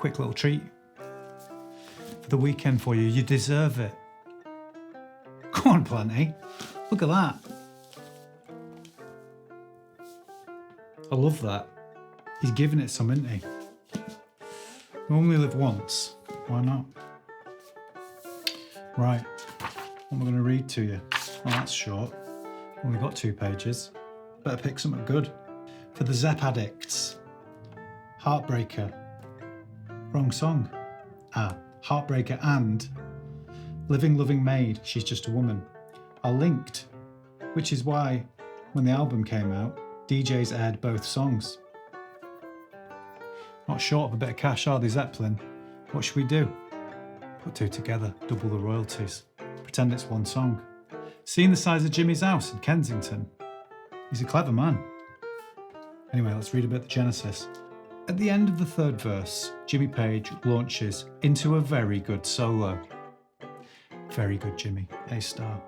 quick little treat for the weekend for you. You deserve it. Go on, Plenty. Look at that. I love that. He's giving it some, isn't he? We only live once. Why not? Right. What am I going to read to you? Well, that's short. Only got 2 pages. Better pick something good. For the Zepp addicts. Heartbreaker. Wrong song. Heartbreaker and Living Loving Maid, She's Just a Woman are linked, which is why when the album came out, DJs aired both songs. Not short of a bit of cash, are they, Zeppelin? What should we do? Put 2 together, double the royalties. Pretend it's one song. Seeing the size of Jimmy's house in Kensington. He's a clever man. Anyway, let's read a bit of the genesis. At the end of the 3rd verse, Jimmy Page launches into a very good solo. Very good, Jimmy, A-star.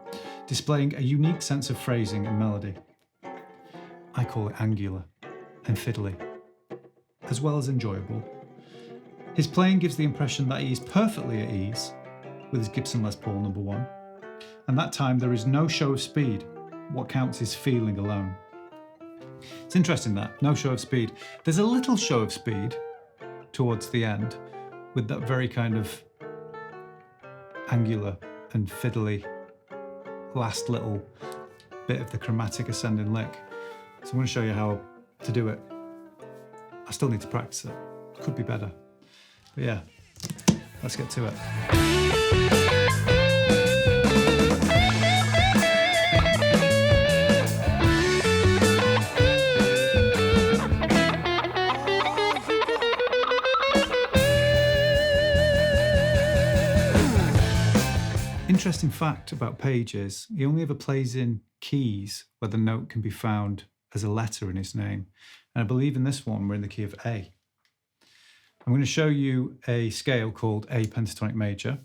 Displaying a unique sense of phrasing and melody. I call it angular and fiddly, as well as enjoyable. His playing gives the impression that he is perfectly at ease with his Gibson Les Paul No. 1, and that time there is no show of speed. What counts is feeling alone. It's interesting that, no show of speed. There's a little show of speed towards the end with that very kind of angular and fiddly last little bit of the chromatic ascending lick. So I'm going to show you how to do it. I still need to practice it. Could be better. But yeah, let's get to it. Interesting fact about Page is he only ever plays in keys where the note can be found as a letter in his name. And I believe in this one we're in the key of A. I'm going to show you a scale called A pentatonic major,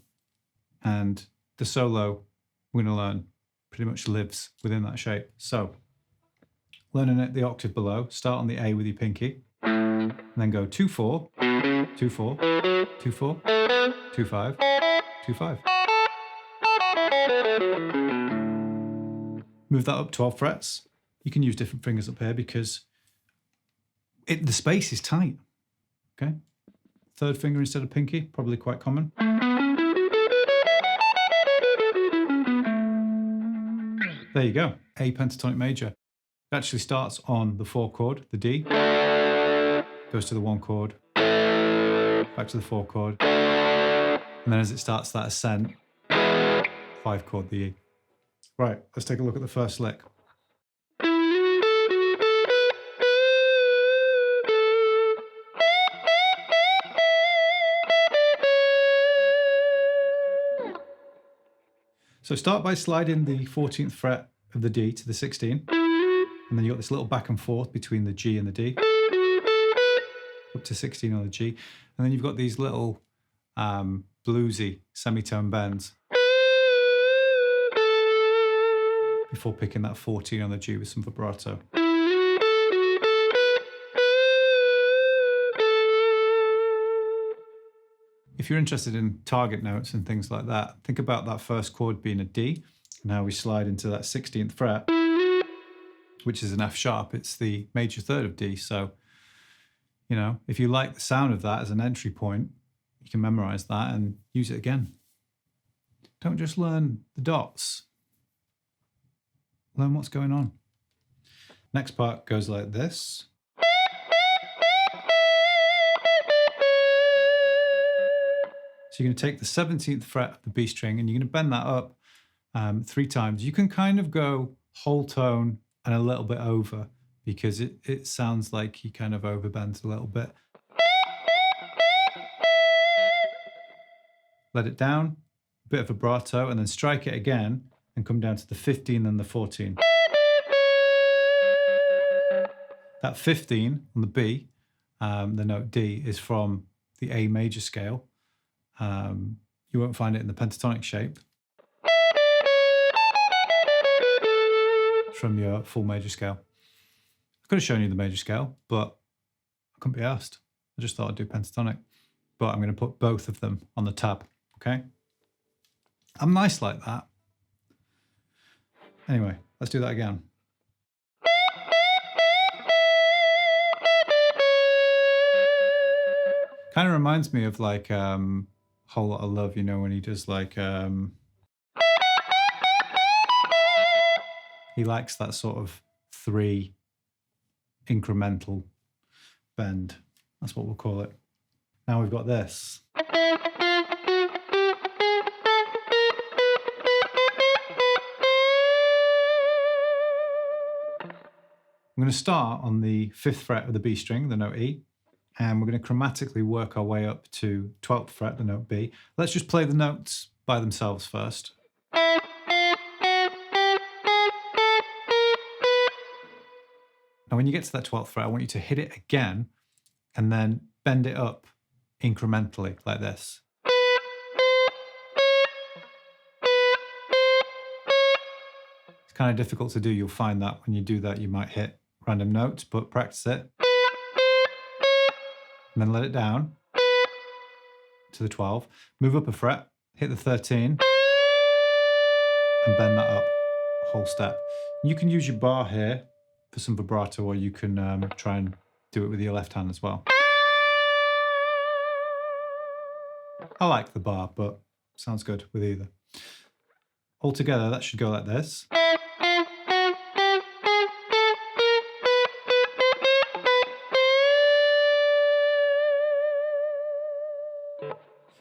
and the solo we're going to learn pretty much lives within that shape. So, learning at the octave below, start on the A with your pinky, and then go 2-4, 2-4, 2-4, 2-5, 2-5. Move that up 12 frets. You can use different fingers up here because the space is tight. Okay? 3rd finger instead of pinky, probably quite common. There you go, A pentatonic major. It actually starts on the 4 chord, the D, goes to the 1 chord, back to the 4 chord, and then as it starts that ascent, 5 chord, the E. Right, let's take a look at the first lick. So start by sliding the 14th fret of the D to the 16, and then you've got this little back and forth between the G and the D, up to 16 on the G, and then you've got these little bluesy semitone bends before picking that 14 on the G with some vibrato. If you're interested in target notes and things like that, think about that first chord being a D and how we slide into that 16th fret, which is an F sharp. It's the major 3rd of D. So, you know, if you like the sound of that as an entry point, you can memorize that and use it again. Don't just learn the dots. Learn what's going on. Next part goes like this. So you're going to take the 17th fret of the B string and you're going to bend that up 3 times. You can kind of go whole tone and a little bit over because it sounds like he kind of overbends a little bit. Let it down, a bit of vibrato, and then strike it again and come down to the 15 and the 14. That 15 on the B, the note D, is from the A major scale. You won't find it in the pentatonic shape. It's from your full major scale. I could have shown you the major scale, but I couldn't be asked. I just thought I'd do pentatonic. but I'm going to put both of them on the tab, okay? I'm nice like that. Anyway, let's do that again. Kind of reminds me of like Whole Lot of Love, you know, when he does like he likes that sort of 3 incremental bend. That's what we'll call it. Now we've got this. I'm going to start on the 5th fret of the B string, the note E, and we're going to chromatically work our way up to 12th fret, the note B. Let's just play the notes by themselves first. Now when you get to that 12th fret, I want you to hit it again and then bend it up incrementally like this. It's kind of difficult to do. You'll find that when you do that, you might hit random notes, but practice it. And then let it down to the 12. Move up a fret, hit the 13, and bend that up a whole step. You can use your bar here for some vibrato, or you can try and do it with your left hand as well. I like the bar, but sounds good with either. Altogether, that should go like this.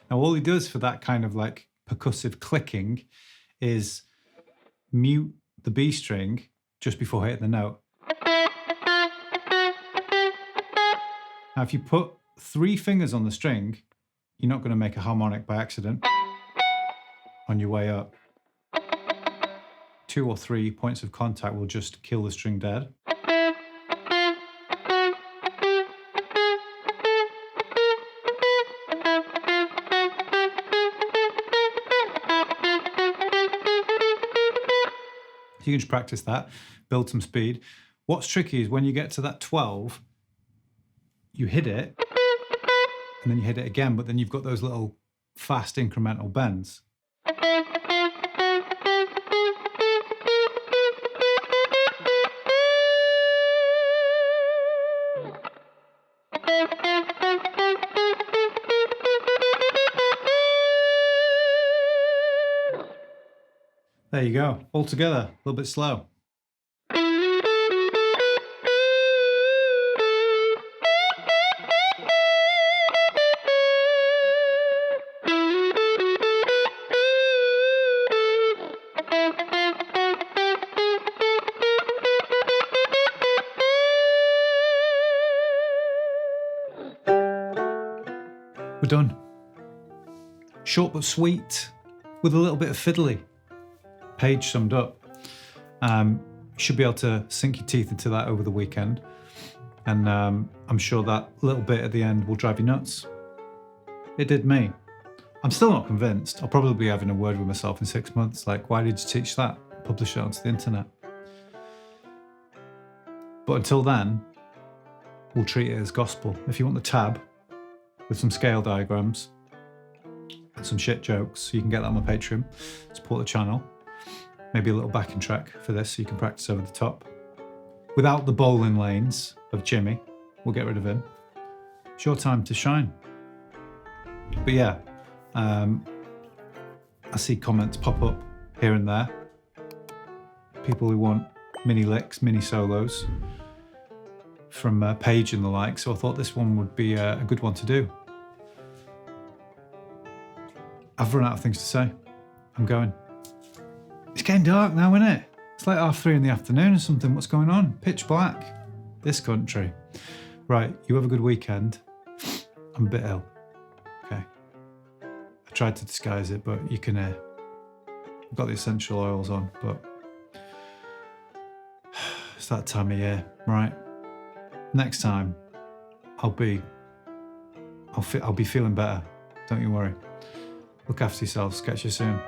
Now all he does for that kind of like percussive clicking is mute the B string just before hitting the note. Now if you put 3 fingers on the string, you're not going to make a harmonic by accident on your way up. 2 or 3 points of contact will just kill the string dead. You can just practice that, build some speed. What's tricky is when you get to that 12, you hit it, and then you hit it again, but then you've got those little fast incremental bends. There you go, all together, a little bit slow. We're done. Short but sweet, with a little bit of fiddly. Page summed up. You should be able to sink your teeth into that over the weekend, and I'm sure that little bit at the end will drive you nuts. It did me. I'm still not convinced. I'll probably be having a word with myself in 6 months, like, why did you teach that? Publish it onto the internet. But until then, we'll treat it as gospel. If you want the tab with some scale diagrams and some shit jokes, you can get that on my Patreon. Support the channel. Maybe a little backing track for this so you can practice over the top. Without the bowling lanes of Jimmy, we'll get rid of him. It's your time to shine. But yeah, I see comments pop up here and there. People who want mini licks, mini solos from Paige and the like, so I thought this one would be a good one to do. I've run out of things to say. I'm going. It's getting dark now, isn't it? It's like 3:30 in the afternoon or something. What's going on? Pitch black. This country. Right, you have a good weekend. I'm a bit ill. Okay. I tried to disguise it, but you can I've got the essential oils on, but it's that time of year, right? Next time, I'll be feeling better. Don't you worry. Look after yourselves. Catch you soon.